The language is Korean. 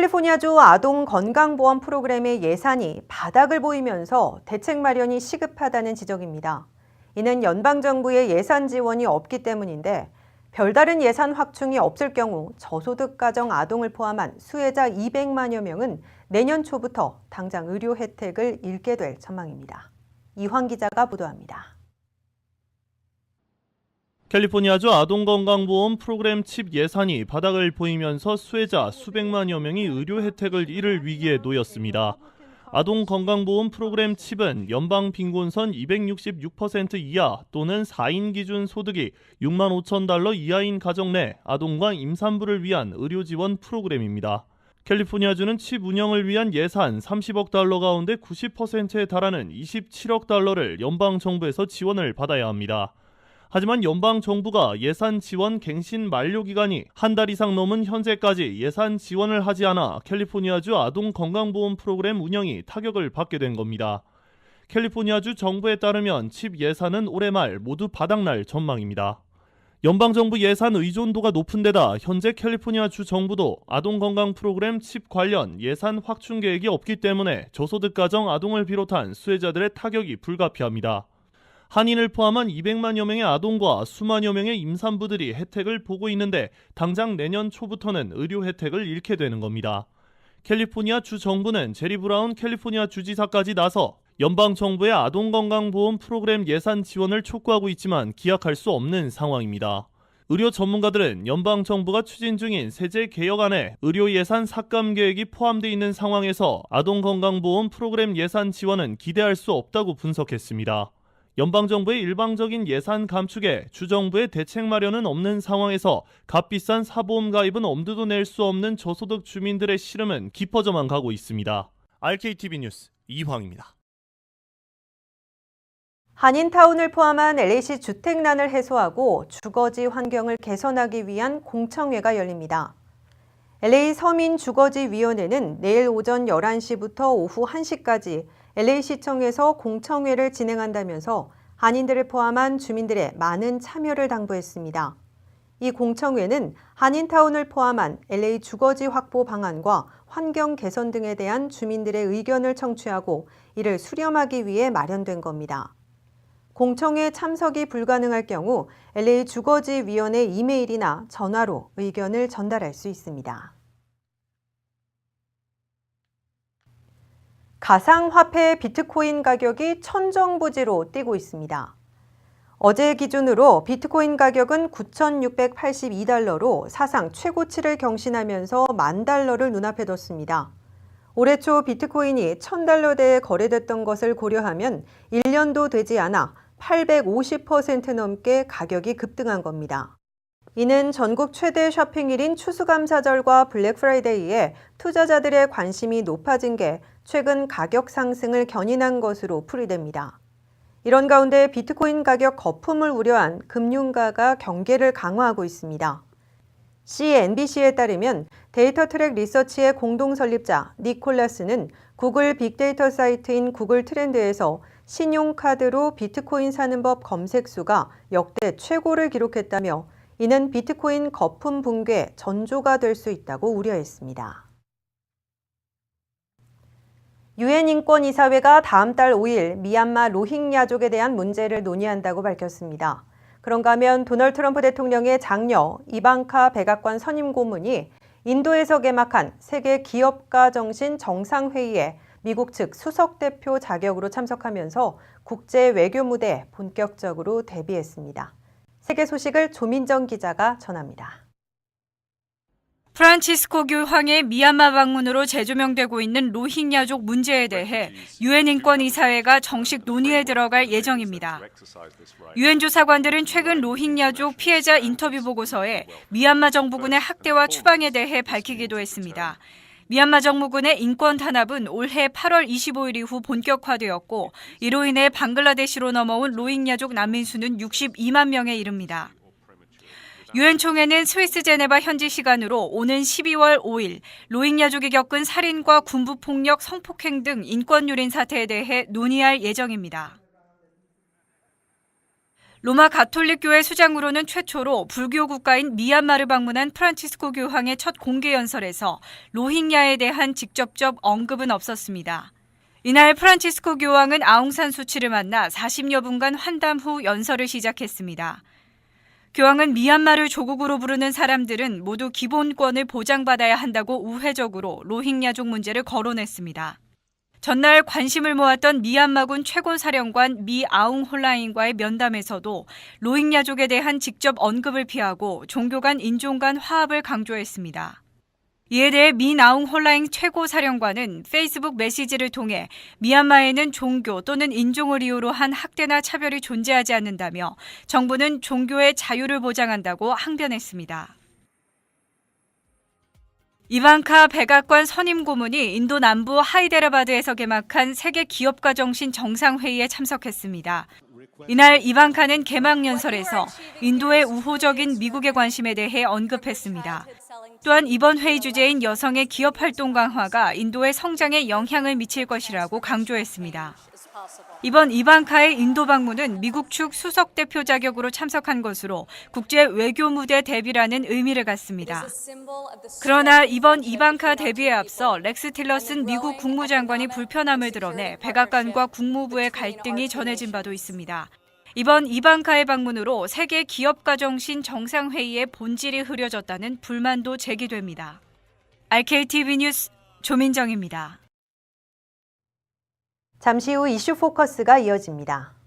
캘리포니아주 아동 건강보험 프로그램의 예산이 바닥을 보이면서 대책 마련이 시급하다는 지적입니다. 이는 연방정부의 예산 지원이 없기 때문인데 별다른 예산 확충이 없을 경우 저소득 가정 아동을 포함한 수혜자 200만여 명은 내년 초부터 당장 의료 혜택을 잃게 될 전망입니다. 이황 기자가 보도합니다. 캘리포니아주 아동건강보험 프로그램 칩 예산이 바닥을 보이면서 수혜자 수백만여 명이 의료 혜택을 잃을 위기에 놓였습니다. 아동건강보험 프로그램 칩은 연방 빈곤선 266% 이하 또는 4인 기준 소득이 6만 5천 달러 이하인 가정 내 아동과 임산부를 위한 의료 지원 프로그램입니다. 캘리포니아주는 칩 운영을 위한 예산 30억 달러 가운데 90%에 달하는 27억 달러를 연방 정부에서 지원을 받아야 합니다. 하지만 연방 정부가 예산 지원 갱신 만료 기간이 한 달 이상 넘은 현재까지 예산 지원을 하지 않아 캘리포니아주 아동건강보험 프로그램 운영이 타격을 받게 된 겁니다. 캘리포니아주 정부에 따르면 칩 예산은 올해 말 모두 바닥날 전망입니다. 연방정부 예산 의존도가 높은 데다 현재 캘리포니아주 정부도 아동건강 프로그램 칩 관련 예산 확충 계획이 없기 때문에 저소득 가정 아동을 비롯한 수혜자들의 타격이 불가피합니다. 한인을 포함한 200만여 명의 아동과 수만여 명의 임산부들이 혜택을 보고 있는데 당장 내년 초부터는 의료 혜택을 잃게 되는 겁니다. 캘리포니아 주 정부는 제리 브라운 캘리포니아 주지사까지 나서 연방 정부의 아동건강보험 프로그램 예산 지원을 촉구하고 있지만 기약할 수 없는 상황입니다. 의료 전문가들은 연방 정부가 추진 중인 세제 개혁안에 의료 예산 삭감 계획이 포함되어 있는 상황에서 아동건강보험 프로그램 예산 지원은 기대할 수 없다고 분석했습니다. 연방정부의 일방적인 예산 감축에 주정부의 대책 마련은 없는 상황에서 값비싼 사보험 가입은 엄두도 낼 수 없는 저소득 주민들의 시름은 깊어져만 가고 있습니다. RKTV 뉴스 이황입니다. 한인타운을 포함한 LA시 주택난을 해소하고 주거지 환경을 개선하기 위한 공청회가 열립니다. LA 서민주거지위원회는 내일 오전 11시부터 오후 1시까지 LA시청에서 공청회를 진행한다면서 한인들을 포함한 주민들의 많은 참여를 당부했습니다. 이 공청회는 한인타운을 포함한 LA 주거지 확보 방안과 환경 개선 등에 대한 주민들의 의견을 청취하고 이를 수렴하기 위해 마련된 겁니다. 공청회 참석이 불가능할 경우 LA 주거지위원회 이메일이나 전화로 의견을 전달할 수 있습니다. 가상화폐 비트코인 가격이 천정부지로 뛰고 있습니다. 어제 기준으로 비트코인 가격은 9,682달러로 사상 최고치를 경신하면서 10,000달러를 눈앞에 뒀습니다. 올해 초 비트코인이 1,000달러대에 거래됐던 것을 고려하면 1년도 되지 않아 850% 넘게 가격이 급등한 겁니다. 이는 전국 최대 쇼핑일인 추수감사절과 블랙프라이데이에 투자자들의 관심이 높아진 게 최근 가격 상승을 견인한 것으로 풀이됩니다. 이런 가운데 비트코인 가격 거품을 우려한 금융가가 경계를 강화하고 있습니다. CNBC에 따르면 데이터 트랙 리서치의 공동 설립자 니콜라스는 구글 빅데이터 사이트인 구글 트렌드에서 신용카드로 비트코인 사는 법 검색수가 역대 최고를 기록했다며 이는 비트코인 거품 붕괴 전조가 될 수 있다고 우려했습니다. 유엔 인권이사회가 다음 달 5일 미얀마 로힝야족에 대한 문제를 논의한다고 밝혔습니다. 그런가 하면 도널드 트럼프 대통령의 장녀 이방카 백악관 선임 고문이 인도에서 개막한 세계 기업가 정신 정상회의에 미국 측 수석 대표 자격으로 참석하면서 국제 외교 무대에 본격적으로 데뷔했습니다. 세계 소식을 조민정 기자가 전합니다. 프란치스코 교황의 미얀마 방문으로 재조명되고 있는 로힝야족 문제에 대해 유엔 인권이사회가 정식 논의에 들어갈 예정입니다. 유엔 조사관들은 최근 로힝야족 피해자 인터뷰 보고서에 미얀마 정부군의 학대와 추방에 대해 밝히기도 했습니다. 미얀마 정부군의 인권 탄압은 올해 8월 25일 이후 본격화되었고 이로 인해 방글라데시로 넘어온 로힝야족 난민 수는 62만 명에 이릅니다. 유엔 총회는 스위스 제네바 현지 시간으로 오는 12월 5일 로힝야족이 겪은 살인과 군부폭력, 성폭행 등 인권 유린 사태에 대해 논의할 예정입니다. 로마 가톨릭 교회 수장으로는 최초로 불교 국가인 미얀마를 방문한 프란치스코 교황의 첫 공개 연설에서 로힝야에 대한 직접적 언급은 없었습니다. 이날 프란치스코 교황은 아웅산 수치를 만나 40여 분간 환담 후 연설을 시작했습니다. 교황은 미얀마를 조국으로 부르는 사람들은 모두 기본권을 보장받아야 한다고 우회적으로 로힝야족 문제를 거론했습니다. 전날 관심을 모았던 미얀마군 최고사령관 미 아웅 홀라인과의 면담에서도 로힝야족에 대한 직접 언급을 피하고 종교 간 인종 간 화합을 강조했습니다. 이에 대해 미 아웅 홀라인 최고사령관은 페이스북 메시지를 통해 미얀마에는 종교 또는 인종을 이유로 한 학대나 차별이 존재하지 않는다며 정부는 종교의 자유를 보장한다고 항변했습니다. 이방카 백악관 선임 고문이 인도 남부 하이데라바드에서 개막한 세계 기업가 정신 정상회의에 참석했습니다. 이날 이방카는 개막 연설에서 인도의 우호적인 미국의 관심에 대해 언급했습니다. 또한 이번 회의 주제인 여성의 기업 활동 강화가 인도의 성장에 영향을 미칠 것이라고 강조했습니다. 이번 이방카의 인도 방문은 미국 측 수석 대표 자격으로 참석한 것으로 국제 외교 무대 대비라는 의미를 갖습니다. 그러나 이번 이방카 대비에 앞서 렉스 틸러슨 미국 국무장관이 불편함을 드러내 백악관과 국무부의 갈등이 전해진 바도 있습니다. 이번 이방카의 방문으로 세계 기업가 정신 정상회의의 본질이 흐려졌다는 불만도 제기됩니다. RKTV 뉴스 조민정입니다. 잠시 후 이슈 포커스가 이어집니다.